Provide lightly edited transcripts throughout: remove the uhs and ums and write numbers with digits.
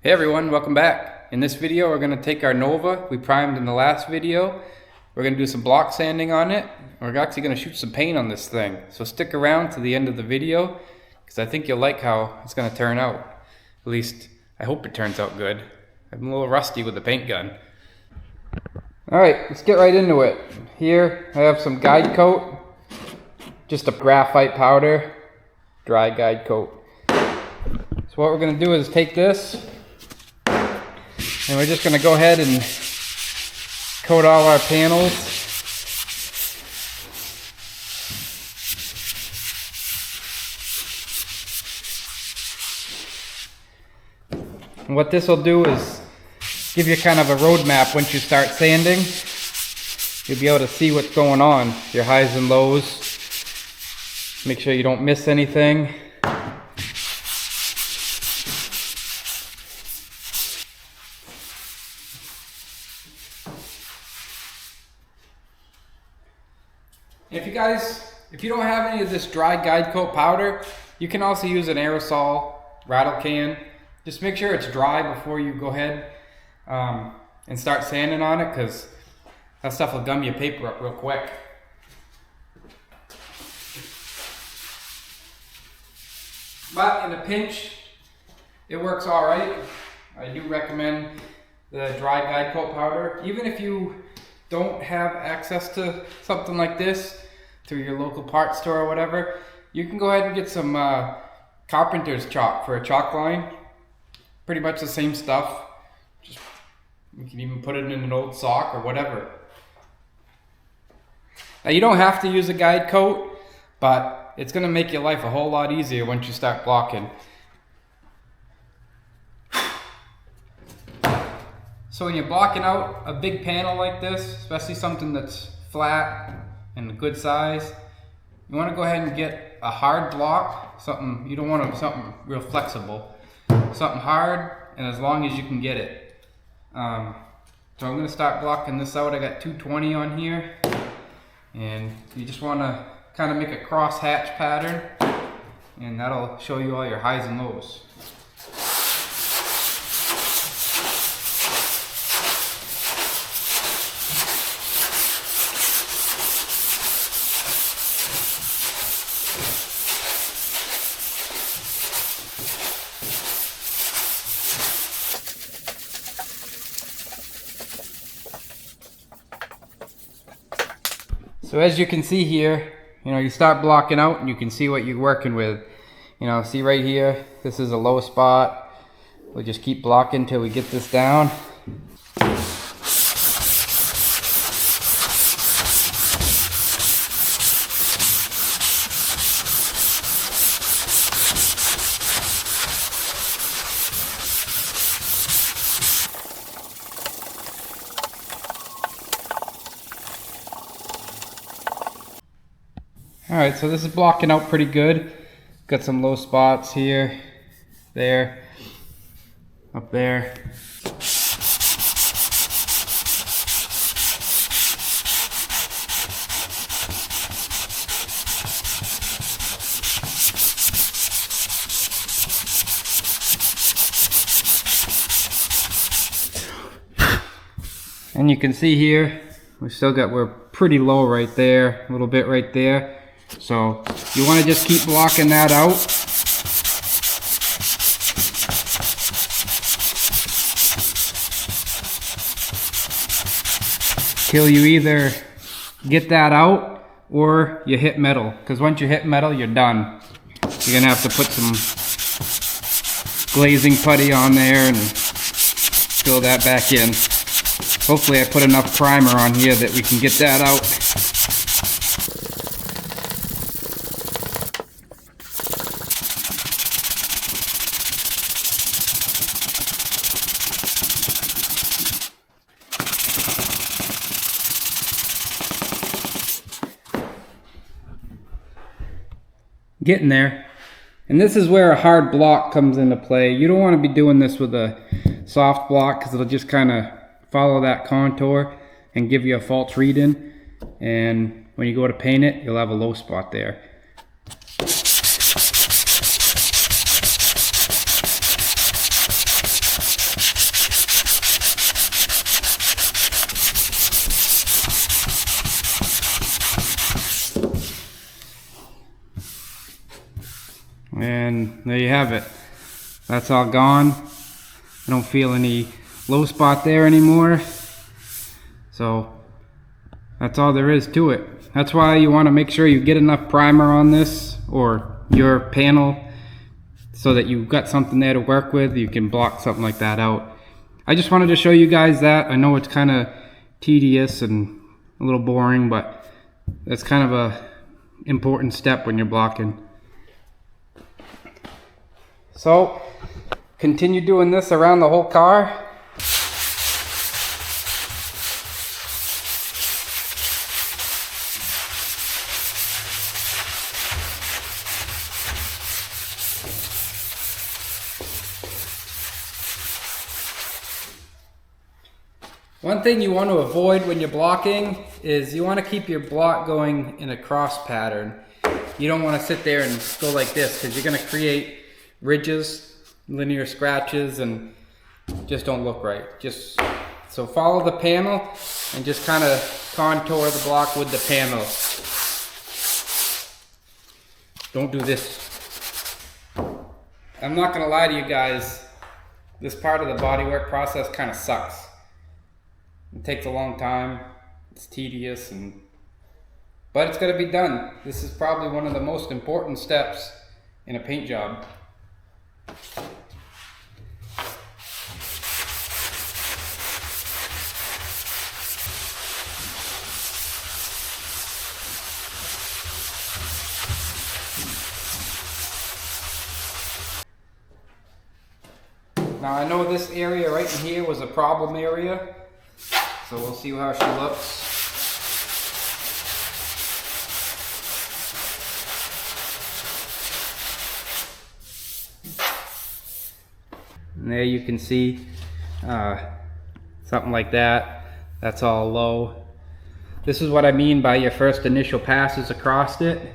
Hey everyone, welcome back. In this video we're going to take our Nova we primed in the last video. We're going to do some block sanding on it. We're actually going to shoot some paint on this thing. So stick around to the end of the video because I think you'll like how it's going to turn out. At least I hope it turns out good. I'm a little rusty with the paint gun. Alright, let's get right into it. Here I have some guide coat. Just a graphite powder. Dry guide coat. So what we're going to do is take this and we're just going to go ahead and coat all our panels. And what this will do is give you kind of a roadmap once you start sanding. You'll be able to see what's going on, your highs and lows. Make sure you don't miss anything. If you don't have any of this dry guide coat powder, you can also use an aerosol rattle can. Just make sure it's dry before you go ahead and start sanding on it, because that stuff will gum your paper up real quick. But in a pinch, it works all right. I do recommend the dry guide coat powder. Even if you don't have access to something like this through your local parts store or whatever, you can go ahead and get some carpenter's chalk for a chalk line. Pretty much the same stuff. You can even put it in an old sock or whatever. Now you don't have to use a guide coat, but it's going to make your life a whole lot easier once you start blocking. So when you're blocking out a big panel like this, especially something that's flat and a good size, you want to go ahead and get a hard block. Something you don't want something real flexible. Something hard and as long as you can get it. So I'm going to start blocking this out. I got 220 on here, and you just want to kind of make a cross hatch pattern, and that'll show you all your highs and lows. So as you can see here, you start blocking out and you can see what you're working with. See right here, this is a low spot. We'll just keep blocking till we get this down. Alright, so this is blocking out pretty good. Got some low spots here, there, up there. And you can see here, we're pretty low right there, a little bit right there. So you want to just keep blocking that out. Till you either get that out or you hit metal. Because once you hit metal, you're done. You're going to have to put some glazing putty on there and fill that back in. Hopefully I put enough primer on here that we can get that out. Getting there. And this is where a hard block comes into play. You don't want to be doing this with a soft block because it'll just kind of follow that contour and give you a false reading. And when you go to paint it, you'll have a low spot there. there you have it. That's all gone. I don't feel any low spot there anymore. So that's all there is to it. That's why you want to make sure you get enough primer on this or your panel so that you've got something there to work with. You can block something like that out. I just wanted to show you guys that. I know it's kind of tedious and a little boring, but that's kind of a important step when you're blocking. So continue doing this around the whole car. One thing you want to avoid when you're blocking is you want to keep your block going in a cross pattern. You don't want to sit there and go like this because you're going to create ridges, linear scratches, and just don't look right. So follow the panel and just kind of contour the block with the panel. Don't do this. I'm not going to lie to you guys, this part of the bodywork process kind of sucks. It takes a long time, it's tedious, but it's got to be done. This is probably one of the most important steps in a paint job. Now I know this area right in here was a problem area. So we'll see how she looks. And there you can see something like that. That's all low. This is what I mean by your first initial passes across it.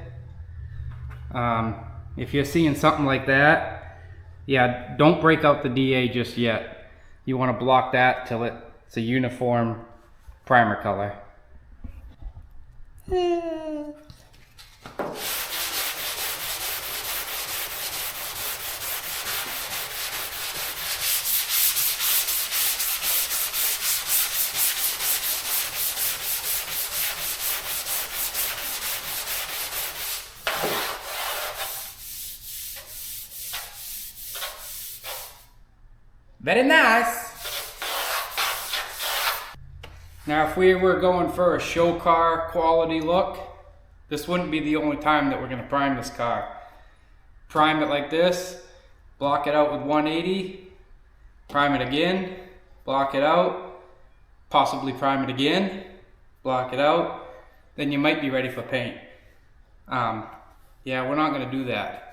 If you're seeing something like that, yeah, don't break out the DA just yet. You want to block that till it's a uniform primer color. Very nice. Now if we were going for a show car quality look, this wouldn't be the only time that we're going to prime this car. Prime it like this, block it out with 180, prime it again, block it out, possibly prime it again, block it out, then you might be ready for paint. Yeah, we're not going to do that.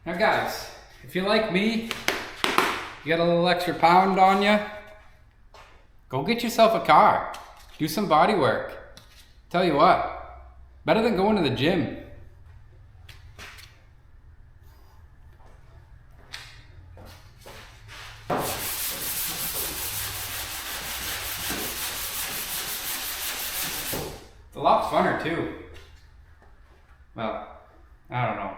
Now guys, if you're like me, you got a little extra pound on you, go get yourself a car. Do some body work. Tell you what, better than going to the gym. It's a lot funner too. Well, I don't know.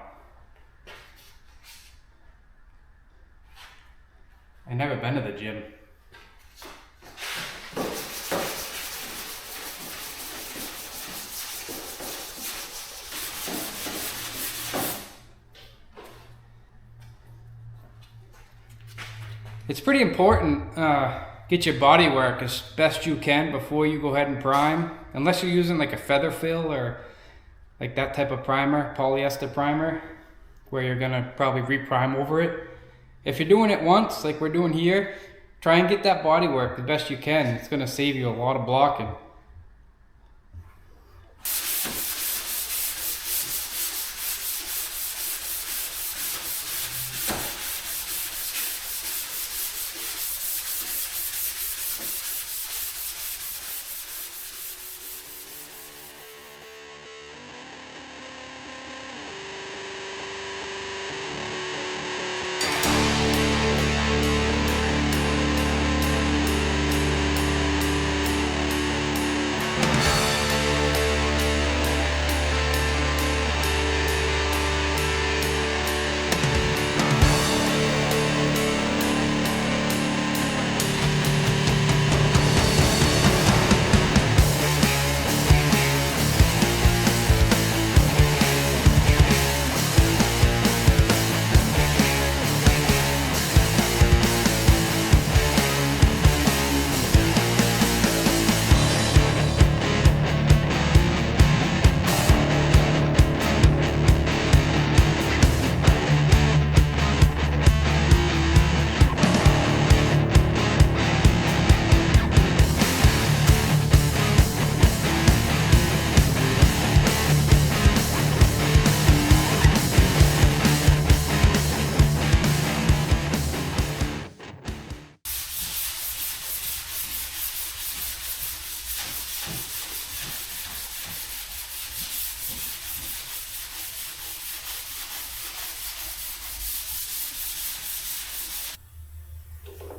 I've never been to the gym. It's pretty important, get your body work as best you can before you go ahead and prime. Unless you're using like a feather fill or like that type of primer, polyester primer, where you're gonna probably reprime over it. If you're doing it once, like we're doing here, try and get that body work the best you can. It's gonna save you a lot of blocking.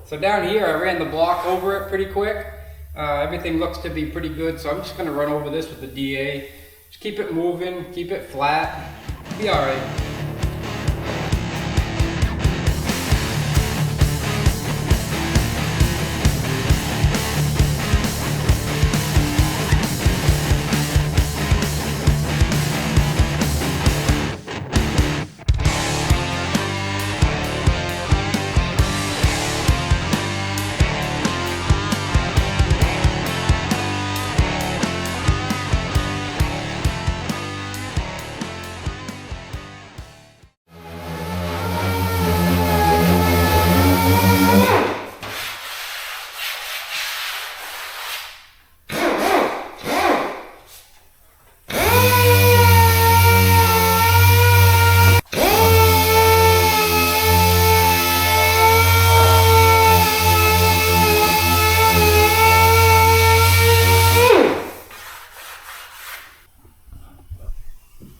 So down here, I ran the block over it pretty quick. Everything looks to be pretty good, so I'm just gonna run over this with the DA. Just keep it moving, keep it flat, be all right.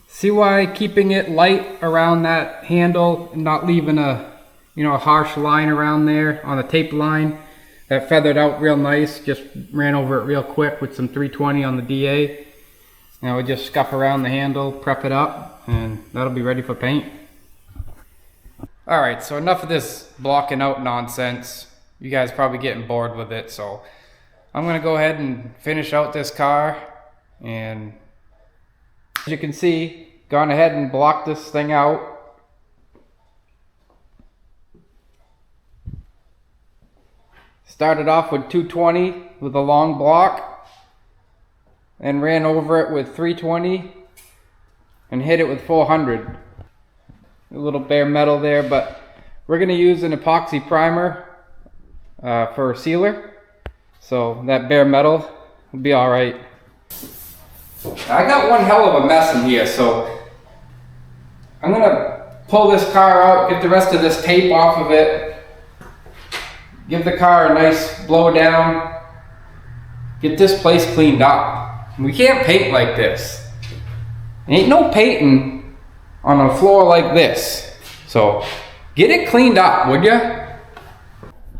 See why keeping it light around that handle and not leaving a harsh line around there on the tape line. That feathered out real nice. Just ran over it real quick with some 320 on the DA. Now we just scuff around the handle, prep it up, and that'll be ready for paint. Alright, so enough of this blocking out nonsense. You guys probably getting bored with it, so I'm gonna go ahead and finish out this car. And as you can see, gone ahead and blocked this thing out. Started off with 220 with a long block and ran over it with 320 and hit it with 400. A little bare metal there, but we're going to use an epoxy primer for a sealer, so that bare metal will be all right. I got one hell of a mess in here, so I'm gonna pull this car out, get the rest of this tape off of it, give the car a nice blow down, get this place cleaned up. We can't paint like this. Ain't no painting on a floor like this. So get it cleaned up, would ya?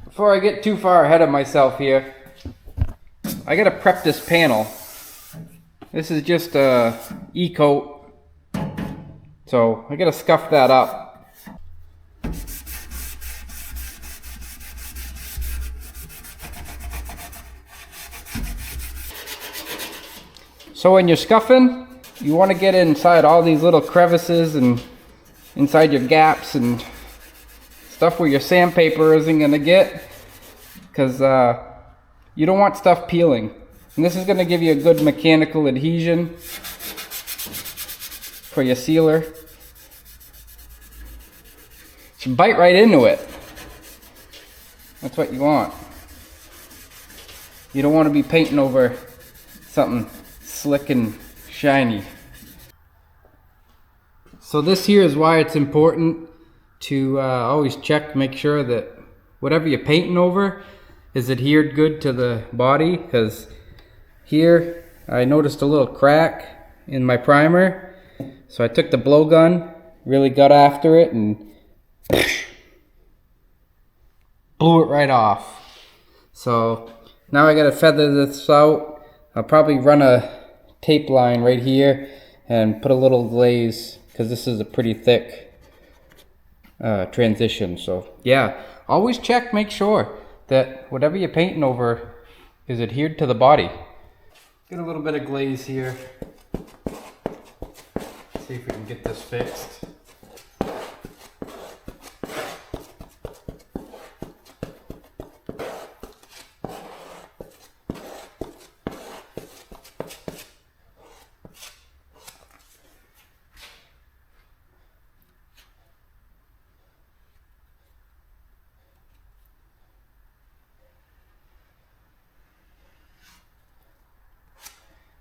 Before I get too far ahead of myself here, I gotta prep this panel. This is just a E-coat, so I gotta scuff that up. So when you're scuffing, you want to get inside all these little crevices and inside your gaps and stuff where your sandpaper isn't gonna get, because you don't want stuff peeling. And this is going to give you a good mechanical adhesion for your sealer. You bite right into it. That's what you want. You don't want to be painting over something slick and shiny. So this here is why it's important to always check, make sure that whatever you're painting over is adhered good to the body, because here, I noticed a little crack in my primer, so I took the blowgun, really got after it, and blew it right off. So now I gotta feather this out. I'll probably run a tape line right here and put a little glaze, because this is a pretty thick transition. So yeah, always check, make sure that whatever you're painting over is adhered to the body. Get a little bit of glaze here. See if we can get this fixed.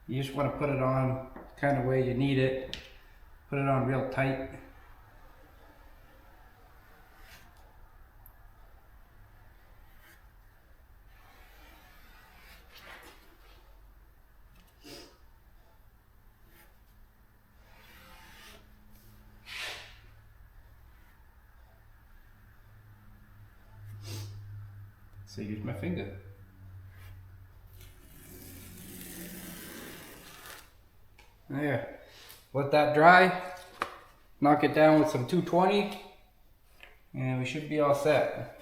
You just want to put it on kind of where you need it. Put it on real tight. So use my finger. There. Let that dry. Knock it down with some 220. And we should be all set.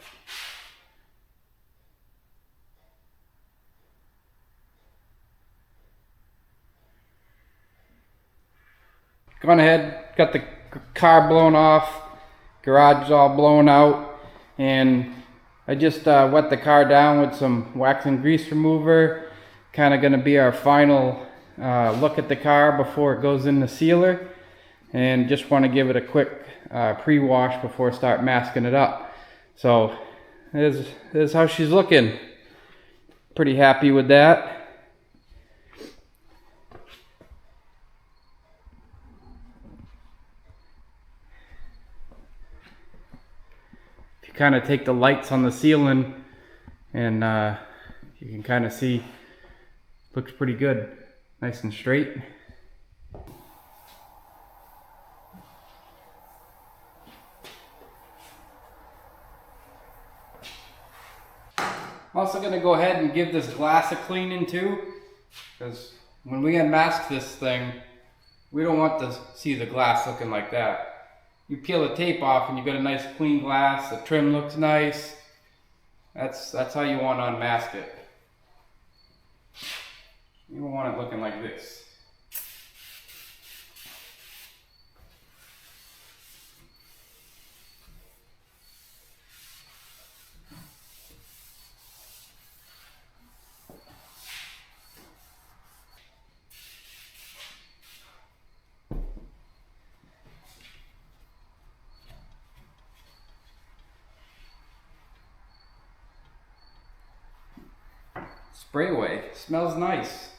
Gone ahead, got the car blown off, garage is all blown out, and I just wet the car down with some wax and grease remover. Kind of going to be our final look at the car before it goes in the sealer, and just want to give it a quick pre-wash before I start masking it up. So this is how she's looking. Pretty happy with that. Kind of take the lights on the ceiling and you can kind of see, looks pretty good, nice and straight. I'm also going to go ahead and give this glass a cleaning too, because when we unmask this thing, we don't want to see the glass looking like that. You peel the tape off and you get a nice clean glass, the trim looks nice. That's how you want to unmask it. You don't want it looking like this. Spray away. Smells nice.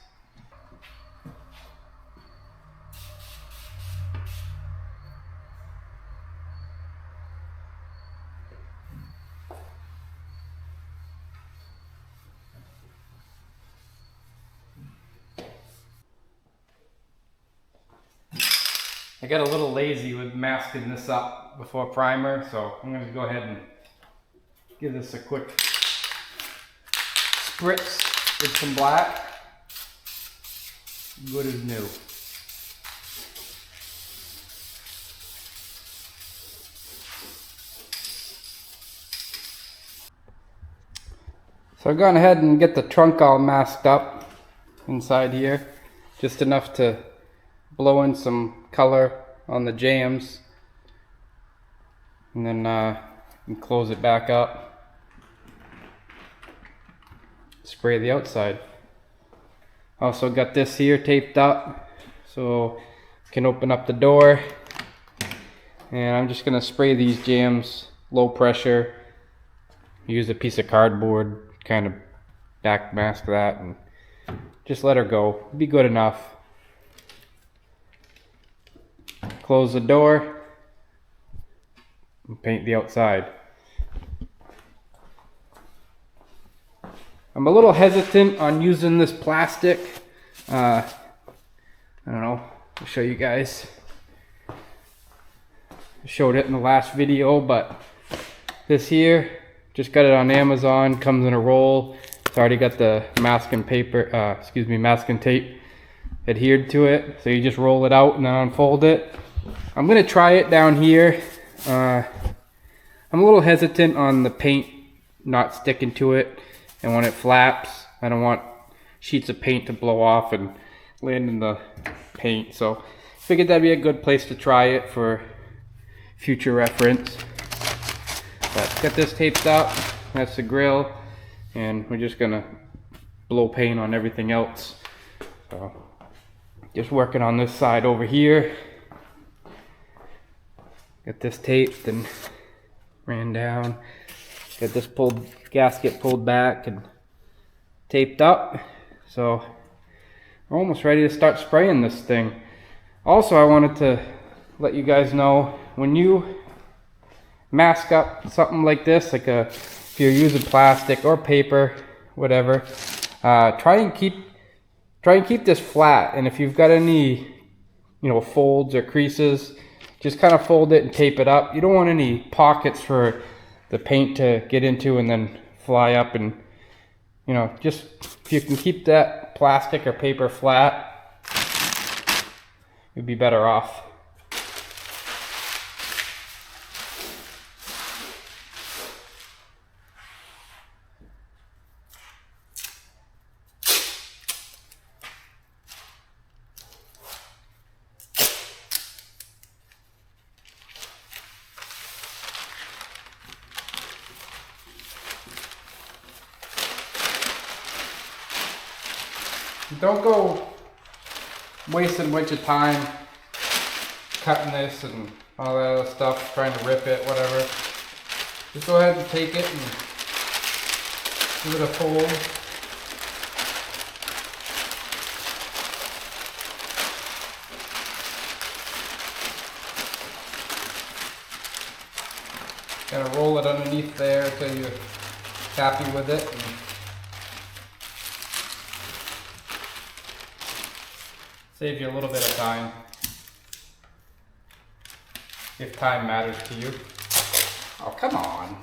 I got a little lazy with masking this up before primer, so I'm going to go ahead and give this a quick spritz with some black. Good as new. So I've gone ahead and get the trunk all masked up inside here. Just enough to blow in some color on the jams. And then you can close it back up. Spray the outside. Also got this here taped up so can open up the door, and I'm just gonna spray these jams low pressure. Use a piece of cardboard, kind of back mask that, and just let her go. Be good enough. Close the door and paint the outside. I'm a little hesitant on using this plastic. I don't know, I'll show you guys. I showed it in the last video, but this here, just got it on Amazon, comes in a roll. It's already got the masking paper, masking tape adhered to it. So you just roll it out and then unfold it. I'm gonna try it down here. I'm a little hesitant on the paint not sticking to it. And when it flaps, I don't want sheets of paint to blow off and land in the paint. So figured that'd be a good place to try it for future reference. But got this taped up. That's the grill. And we're just gonna blow paint on everything else. So just working on this side over here. Got this taped and ran down. Got this gasket pulled back and taped up. So we're almost ready to start spraying this thing. Also, I wanted to let you guys know, when you mask up something like this, like if you're using plastic or paper, whatever, try and keep this flat. And if you've got any, folds or creases, just kind of fold it and tape it up. You don't want any pockets for the paint to get into and then fly up, and you know, just if you can keep that plastic or paper flat, you'd be better off. Don't go wasting much of time cutting this and all that other stuff, trying to rip it, whatever. Just go ahead and take it and give it a fold. Kind of roll it underneath there until you're happy with it. And save you a little bit of time, if time matters to you. Oh, come on.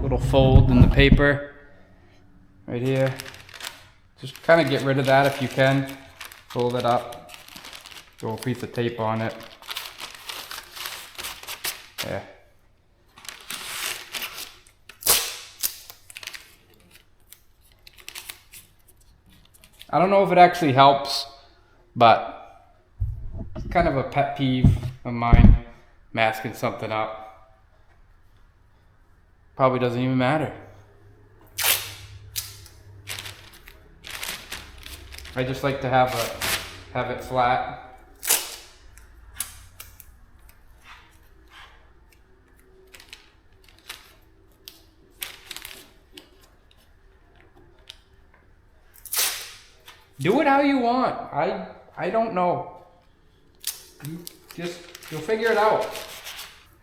Little fold in the paper right here. Just kind of get rid of that if you can. Fold it up. Throw a piece of tape on it. Yeah. I don't know if it actually helps, but it's kind of a pet peeve of mine, masking something up. Probably doesn't even matter. I just like to have it flat. Do it how you want. I don't know. You'll figure it out.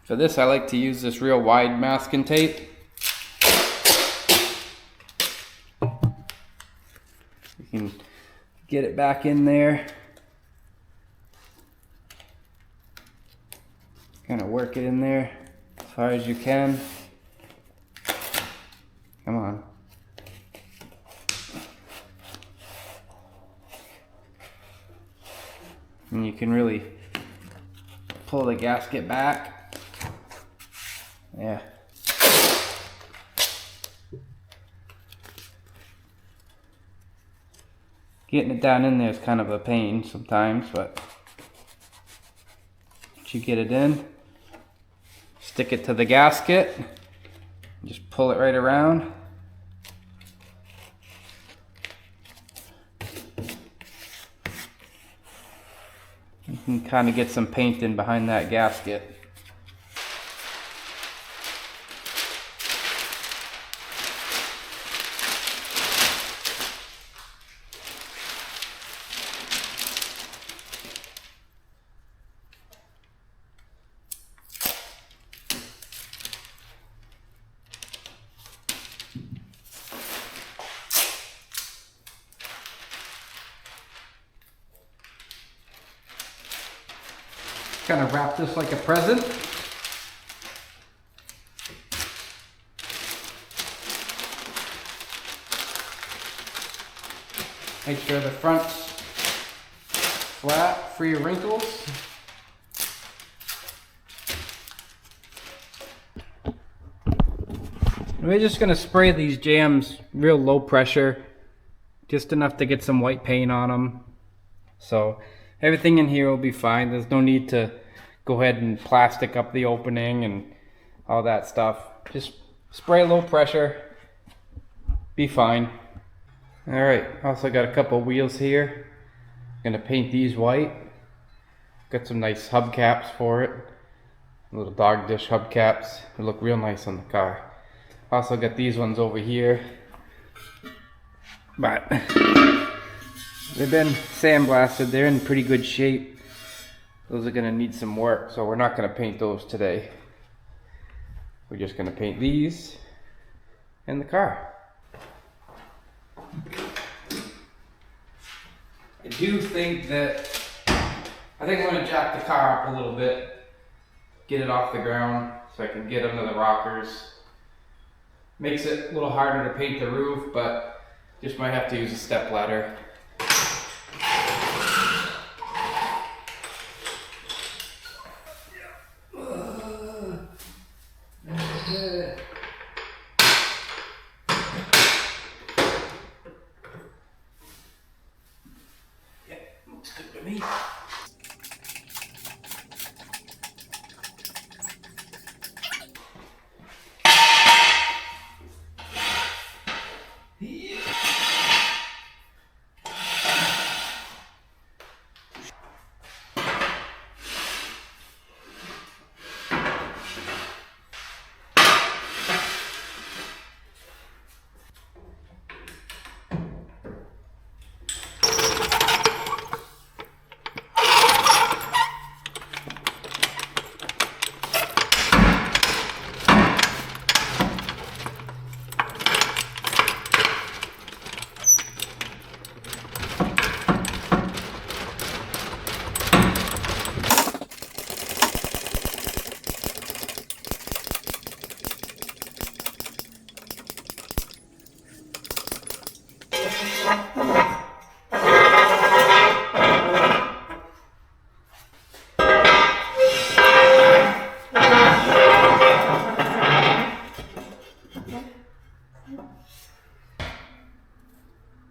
For this, I like to use this real wide masking tape. You can get it back in there. Kind of work it in there as far as you can. Come on. And you can really pull the gasket back. Yeah. Getting it down in there is kind of a pain sometimes, but once you get it in, stick it to the gasket, just pull it right around. You can kind of get some paint in behind that gasket. Kind of wrap this like a present. Make sure the front's flat, free of wrinkles. We're just going to spray these jams real low pressure, just enough to get some white paint on them. So everything in here will be fine. There's no need to go ahead and plastic up the opening and all that stuff. Just spray low pressure, be fine. Alright, also got a couple wheels here. Gonna paint these white. Got some nice hubcaps for it. Little dog dish hubcaps. They look real nice on the car. Also got these ones over here. But they've been sandblasted. They're in pretty good shape. Those are gonna need some work, so we're not gonna paint those today. We're just gonna paint these. in the car. I do think that, I'm gonna jack the car up a little bit, get it off the ground so I can get under the rockers. Makes it a little harder to paint the roof, but just might have to use a step ladder. Yeah, looks good to me.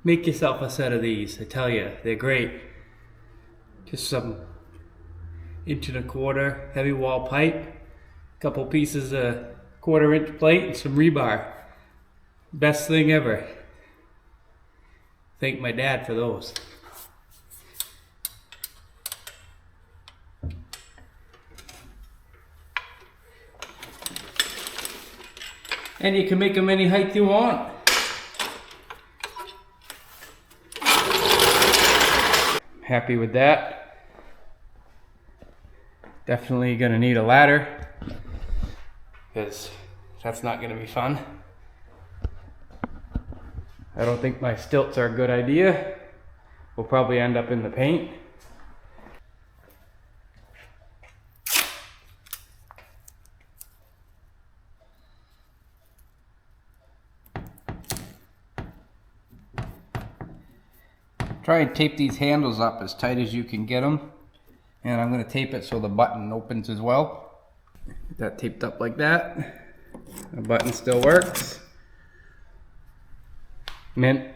Make yourself a set of these, I tell you, they're great. Just some 1.25" heavy wall pipe, couple pieces of 1/4" plate, and some rebar. Best thing ever. Thank my dad for those. And you can make them any height you want. Happy with that. Definitely gonna need a ladder, because that's not gonna be fun. I don't think my stilts are a good idea. We'll probably end up in the paint. Try and tape these handles up as tight as you can get them. And I'm going to tape it so the button opens as well. Get that taped up like that. The button still works. Mint.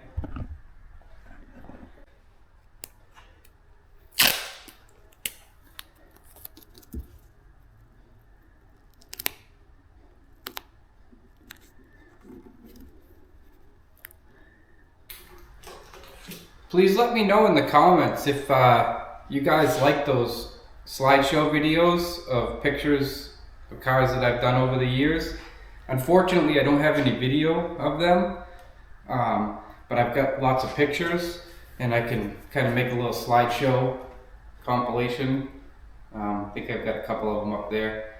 Please let me know in the comments if you guys like those slideshow videos of pictures of cars that I've done over the years. Unfortunately, I don't have any video of them, but I've got lots of pictures, and I can kind of make a little slideshow compilation. I think I've got a couple of them up there.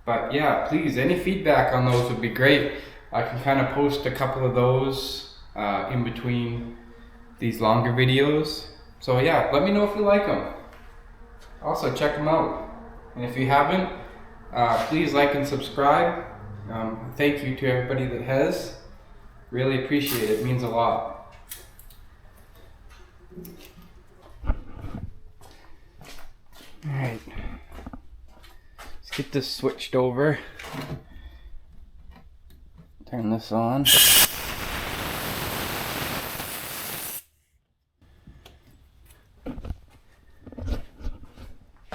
But yeah, please, any feedback on those would be great. I can kind of post a couple of those in between these longer videos. So yeah, let me know if you like them. Also check them out. And if you haven't, please like and subscribe. Thank you to everybody that has. Really appreciate it. It means a lot. Alright. Let's get this switched over. Turn this on.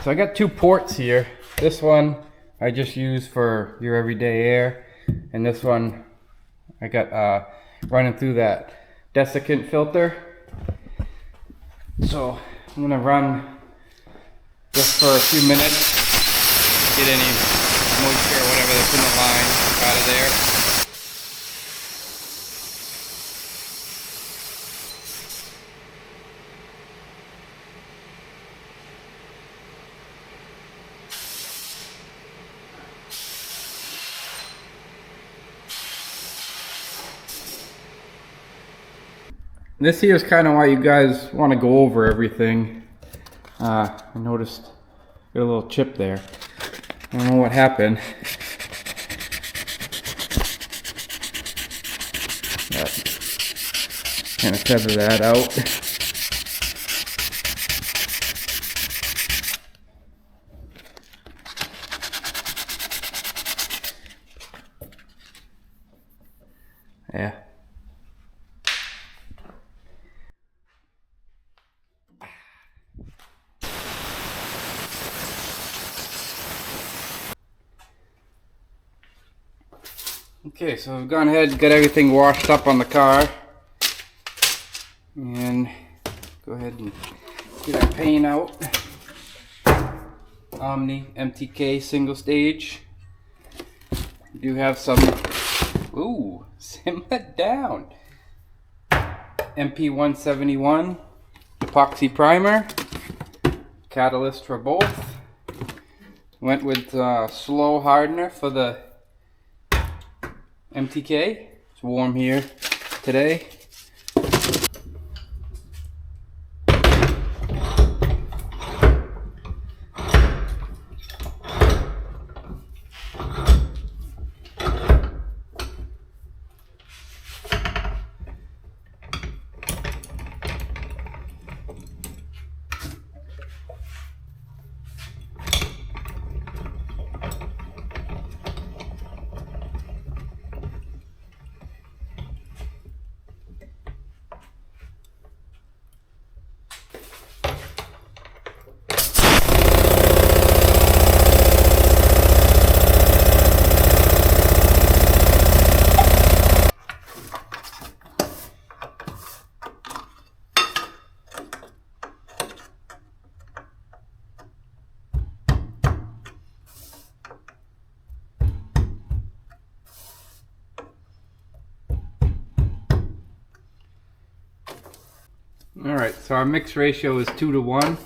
So I got two ports here. This one I just use for your everyday air, and this one I got running through that desiccant filter. So I'm gonna run just for a few minutes, get any moisture or whatever that's in the line out of there. This here is kind of why you guys want to go over everything. I noticed got a little chip there. I don't know what happened. Kind of feather that out. Yeah. Okay, so I've gone ahead and got everything washed up on the car. And go ahead and get our paint out. Omni MTK single stage. We do have some, ooh, simmer down. MP171 epoxy primer. Catalyst for both. Went with slow hardener for the MTK. It's warm here today. Alright, so our mix ratio is 2 to 1.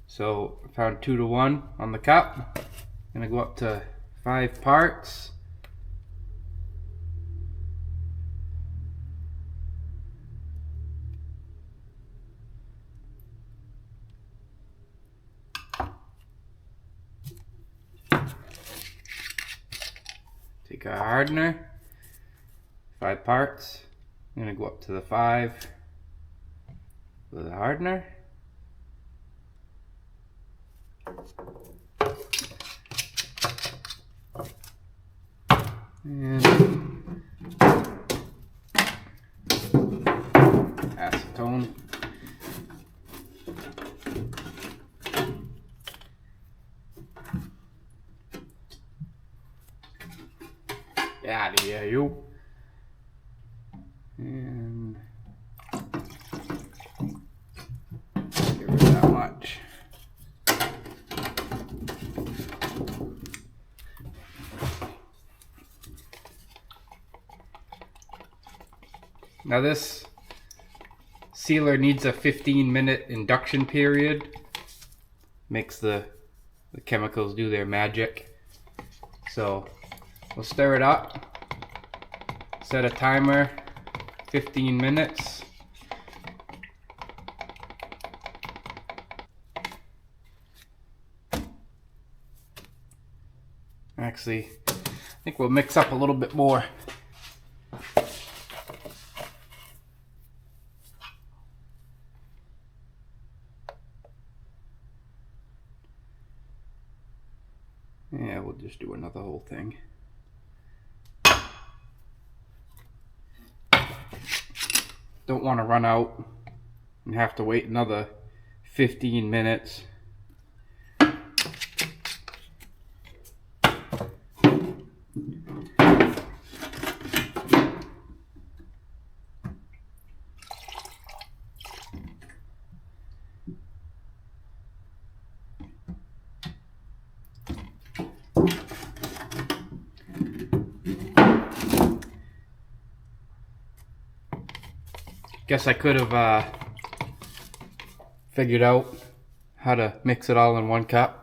So I found 2 to 1 on the cup. I'm gonna go up to 5 parts. Take our hardener, 5 parts. I'm gonna go up to the 5 with the hardener. And acetone. Get out of here, you. And get rid of that much. Now this sealer needs a 15-minute induction period. Makes the chemicals do their magic. So we'll stir it up. Set a timer, 15 minutes. Actually, I think we'll mix up a little bit more. Yeah, we'll just do another whole thing. Don't want to run out and have to wait another 15 minutes. Guess I could have figured out how to mix it all in one cup.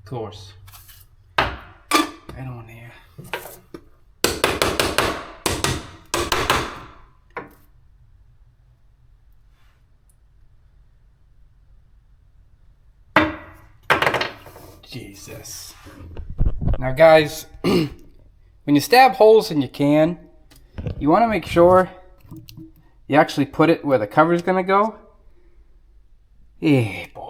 course. Right on here. Jesus. Now guys, when you stab holes in your can, you want to make sure you actually put it where the cover's gonna go. Yeah, boy.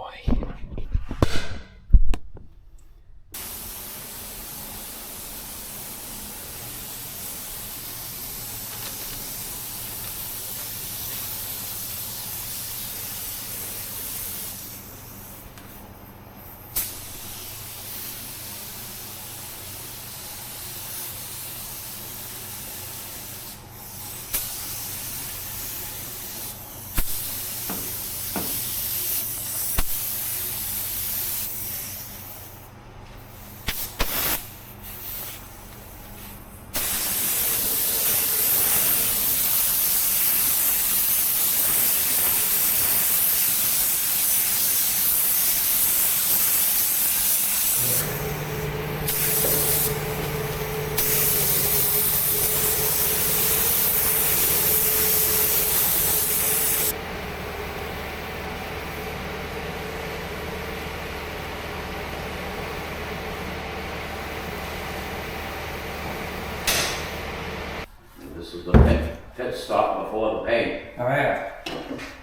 This is the pit stop before the paint. Oh yeah.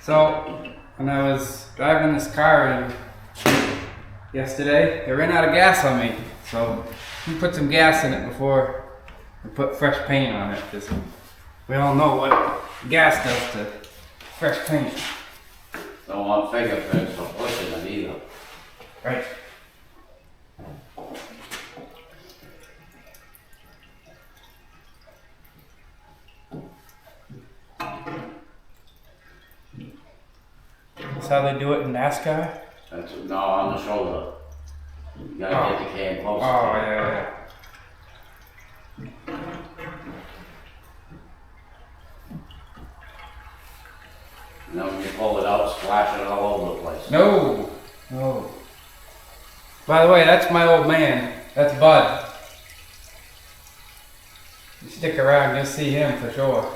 So when I was driving this car in yesterday, it ran out of gas on me. So we put some gas in it before we put fresh paint on it, because we all know what gas does to fresh paint. Don't want fingerprints for pushing it either. Right. That's how they do it in NASCAR? That's no, on the shoulder. You gotta get the can closer. Oh, yeah. And then when you pull it out, splash it all over the place. No. By the way, that's my old man. That's Bud. You stick around, you'll see him for sure.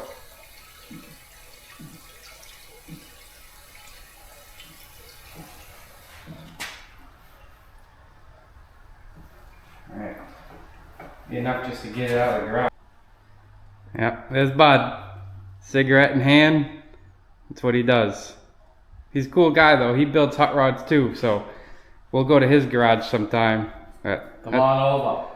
Alright. Be enough just to get it out of the garage. Yeah, there's Bud. Cigarette in hand. That's what he does. He's a cool guy though. He builds hot rods too, so we'll go to his garage sometime. Come on over.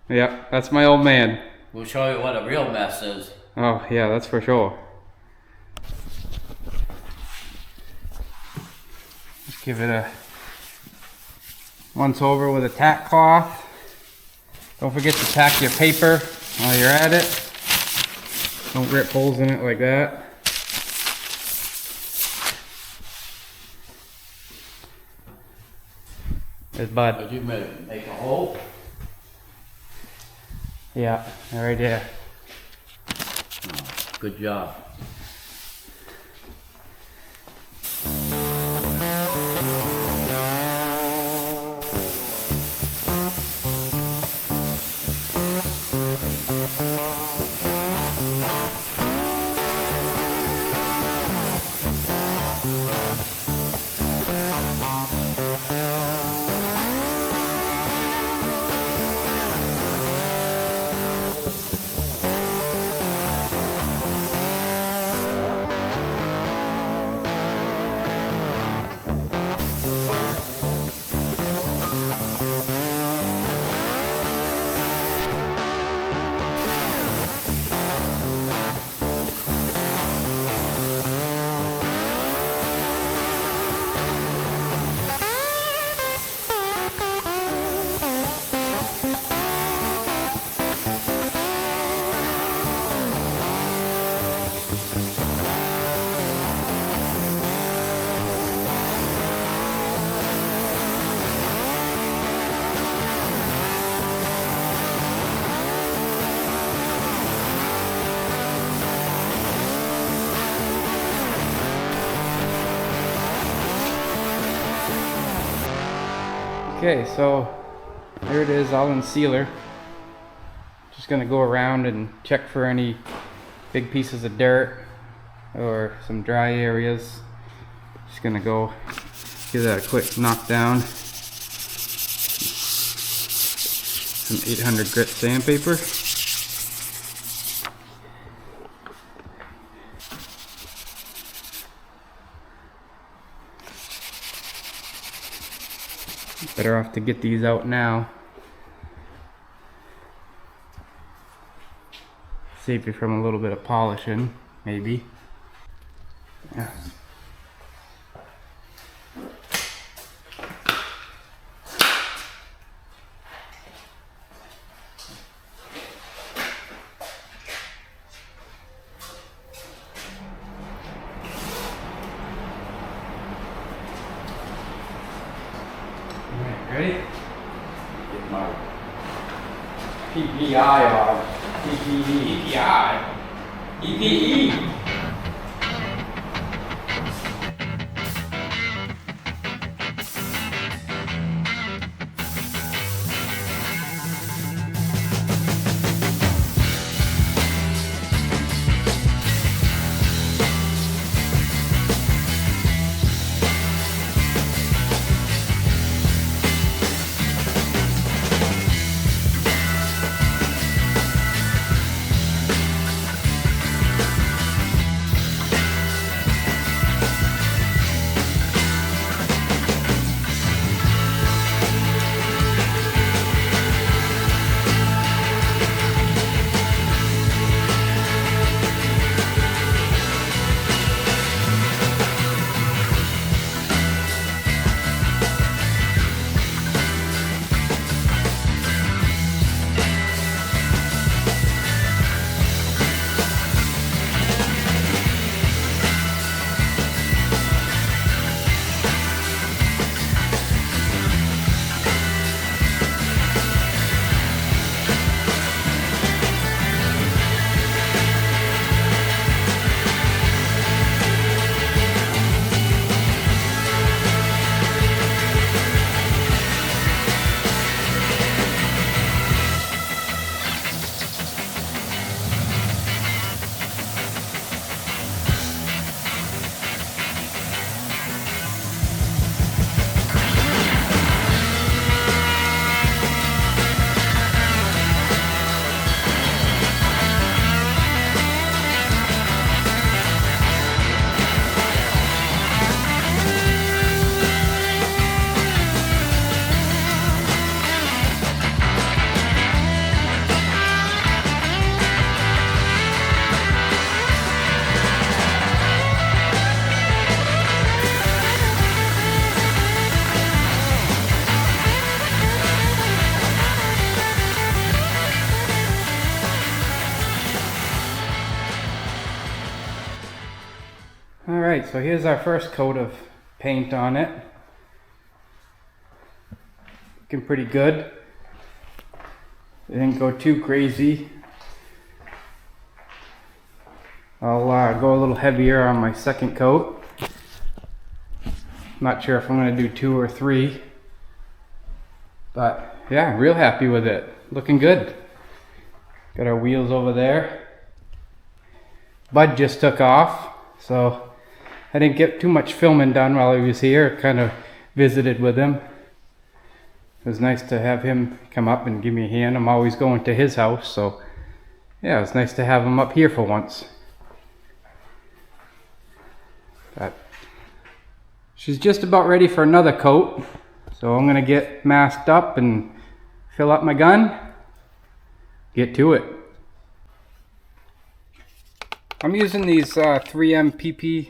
Yeah, that's my old man. We'll show you what a real mess is. Oh yeah, that's for sure. Just give it a once over with a tack cloth. Don't forget to tack your paper while you're at it. Don't rip holes in it like that. There's Bud. Did you make a hole? Yeah, right there. Good job. Okay, so There it is, all in sealer. Just gonna go around and check for any big pieces of dirt or some dry areas. Just gonna go give that a quick knock down. Some 800 grit sandpaper. Better off to get these out now. Save you from a little bit of polishing, maybe. Yeah. Ready? Get my PPI on. PPI. EPE. Alright, so here's our first coat of paint on it. Looking pretty good. It didn't go too crazy. I'll go a little heavier on my second coat. Not sure if I'm going to do 2 or 3. But yeah, real happy with it. Looking good. Got our wheels over there. Bud just took off, so I didn't get too much filming done while he was here. Kind of visited with him. It was nice to have him come up and give me a hand. I'm always going to his house, so yeah, it was nice to have him up here for once. But she's just about ready for another coat, so I'm gonna get masked up and fill up my gun. Get to it. I'm using these 3M PP,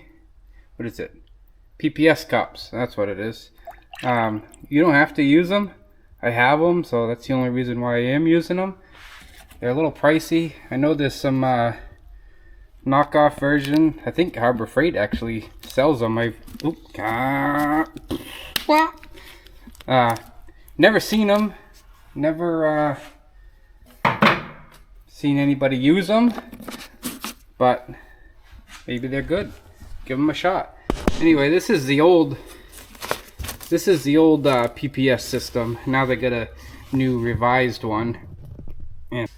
what is it? PPS cups, that's what it is. You don't have to use them. I have them, so that's the only reason why I am using them. They're a little pricey. I know there's some knockoff version. I think Harbor Freight actually sells them. Never seen them. Never seen anybody use them. But maybe they're good. Give them a shot. Anyway, this is the old PPS system. Now they got a new revised one. And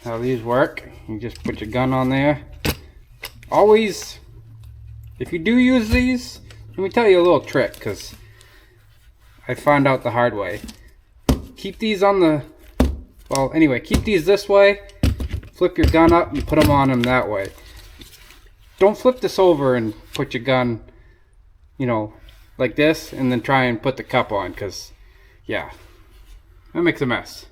how these work, you just put your gun on there. Always, if you do use these, let me tell you a little trick, because I found out the hard way. Keep these on the, well, anyway, keep these this way, flip your gun up and put them on that way. Don't flip this over and put your gun, you know, like this, and then try and put the cup on, because, yeah, that makes a mess.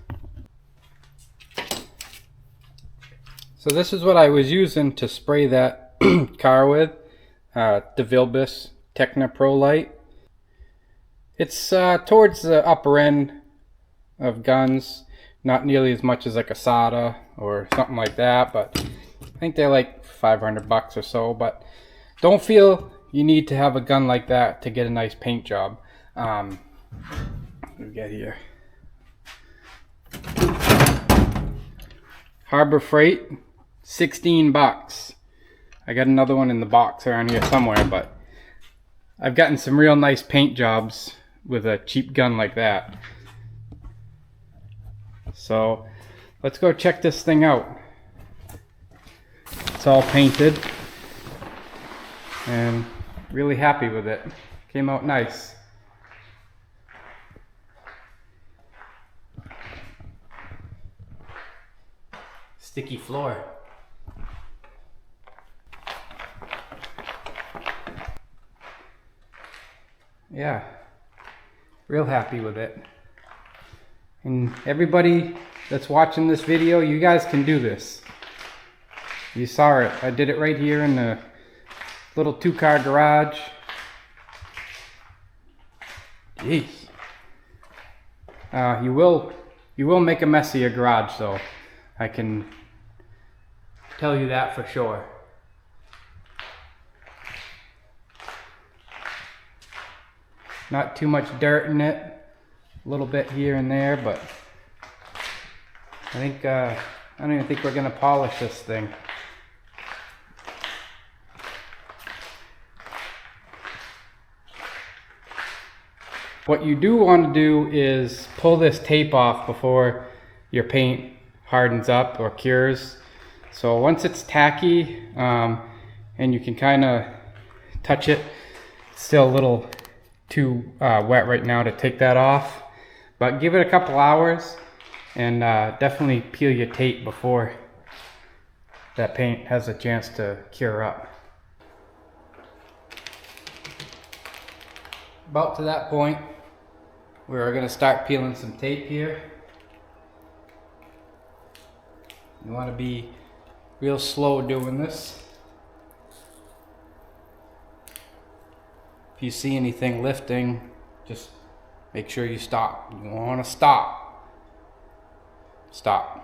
So this is what I was using to spray that car with, the Vilbus Techna Pro Light. It's towards the upper end of guns, not nearly as much as like a Sada or something like that, but I think they're like $500 or so. But don't feel you need to have a gun like that to get a nice paint job. What do we get here? Harbor Freight, $16. I got another one in the box around here somewhere, but I've gotten some real nice paint jobs with a cheap gun like that. So let's go check this thing out. It's all painted and really happy with it. Came out nice. Sticky floor. Yeah, real happy with it. And everybody that's watching this video, you guys can do this. You saw it. I did it right here in the little 2-car garage. Jeez. You will make a mess of your garage, though. I can tell you that for sure. Not too much dirt in it. A little bit here and there, but I don't even think we're gonna polish this thing. What you do want to do is pull this tape off before your paint hardens up or cures. So once it's tacky and you can kind of touch it, it's still a little too wet right now to take that off, but give it a couple hours and definitely peel your tape before that paint has a chance to cure up. About to that point, we're going to start peeling some tape here. You want to be real slow doing this. If you see anything lifting, just make sure you stop. You want to stop. Stop.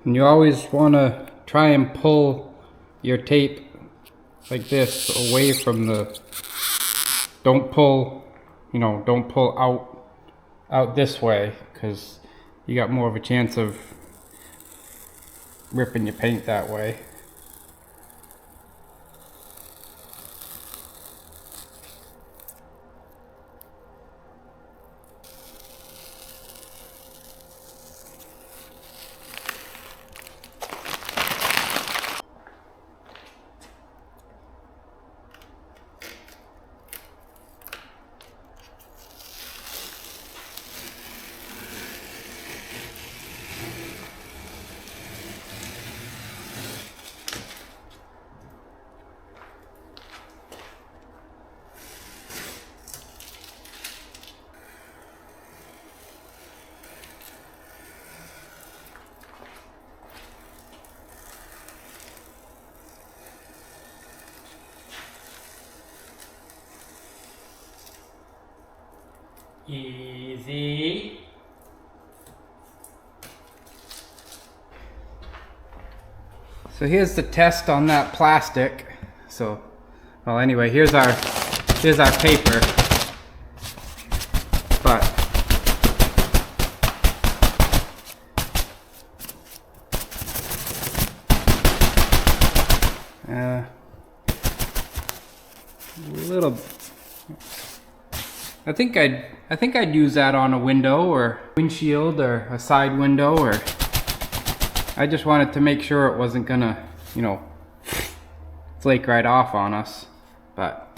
And you always want to try and pull your tape like this away from the, don't pull, you know, don't pull out this way, because you got more of a chance of ripping your paint that way. Easy. So here's the test on that plastic. So, well, anyway, here's our paper. But little. I think I'd use that on a window or windshield or a side window, or I just wanted to make sure it wasn't gonna, you know, flake right off on us. But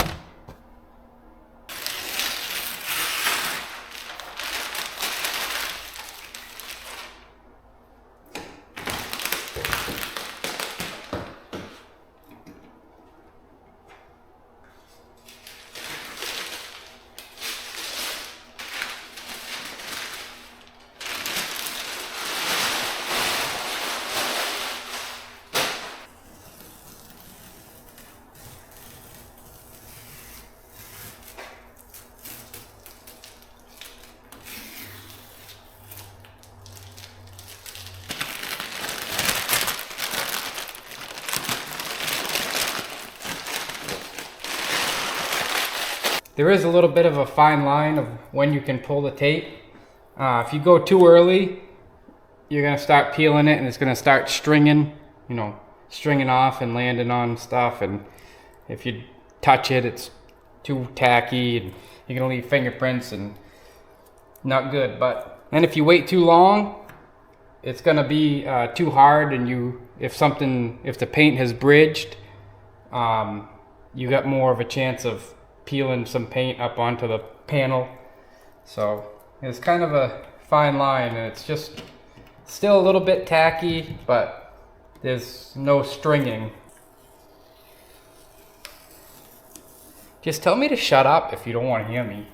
there is a little bit of a fine line of when you can pull the tape. If you go too early, you're gonna start peeling it and it's gonna start stringing, you know, stringing off and landing on stuff. And if you touch it, it's too tacky and you're gonna leave fingerprints and not good. But then if you wait too long, it's gonna be too hard, and if the paint has bridged, you got more of a chance of peeling some paint up onto the panel. So it's kind of a fine line, and it's just still a little bit tacky, but there's no stringing. Just tell me to shut up if you don't want to hear me.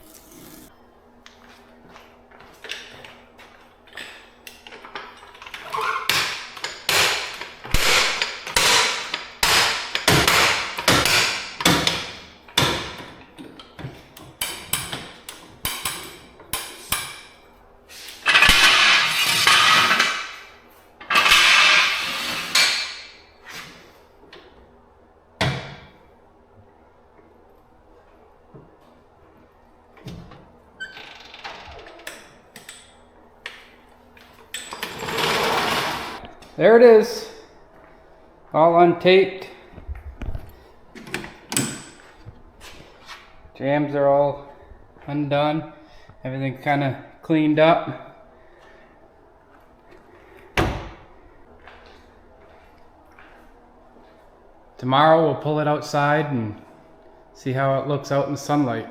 There it is, all untaped. Jams are all undone. Everything kind of cleaned up. Tomorrow we'll pull it outside and see how it looks out in the sunlight.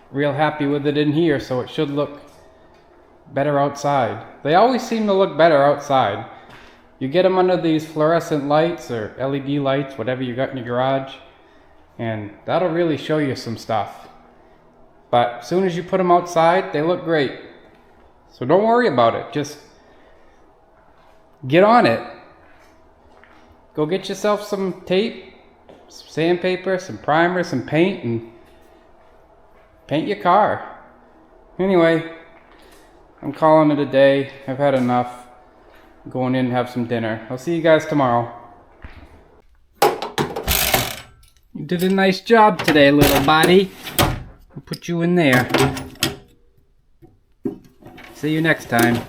Real happy with it in here, so it should look better outside. They always seem to look better outside. You get them under these fluorescent lights or LED lights, whatever you got in your garage, and that'll really show you some stuff. But as soon as you put them outside, they look great. So don't worry about it. Just get on it. Go get yourself some tape, some sandpaper, some primer, some paint, and paint your car. Anyway, I'm calling it a day. I've had enough. I'm going in and have some dinner. I'll see you guys tomorrow. You did a nice job today, little body. I'll put you in there. See you next time.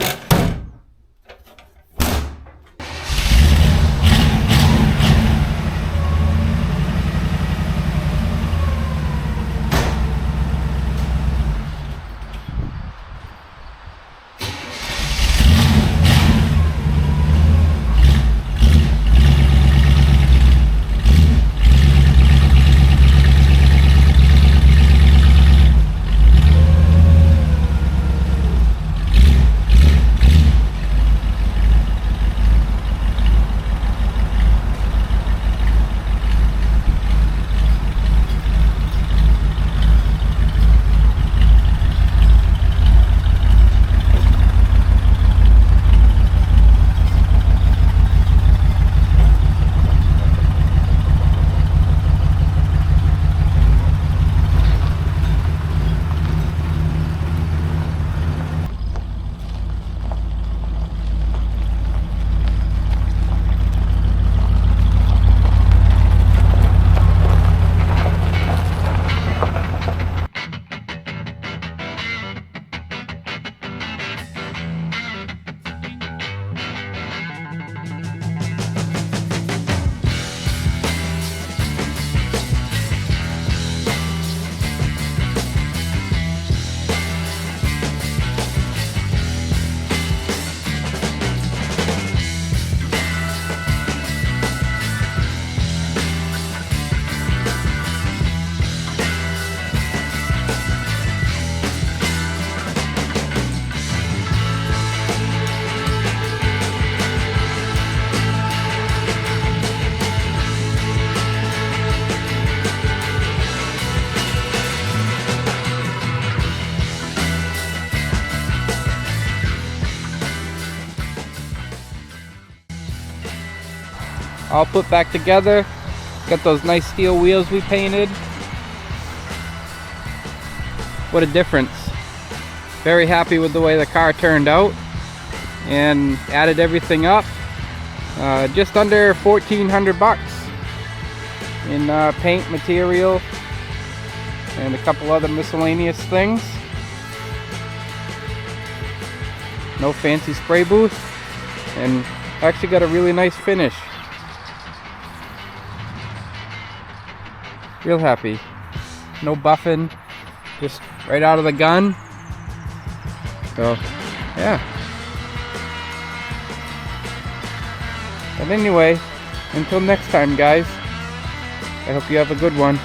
all put back together. Got those nice steel wheels we painted. What a difference. Very happy with the way the car turned out, and added everything up. Just under 1,400 bucks in paint material and a couple other miscellaneous things. No fancy spray booth, and actually got a really nice finish. Real happy. No buffing, just right out of the gun. So, yeah. But anyway, until next time, guys, I hope you have a good one.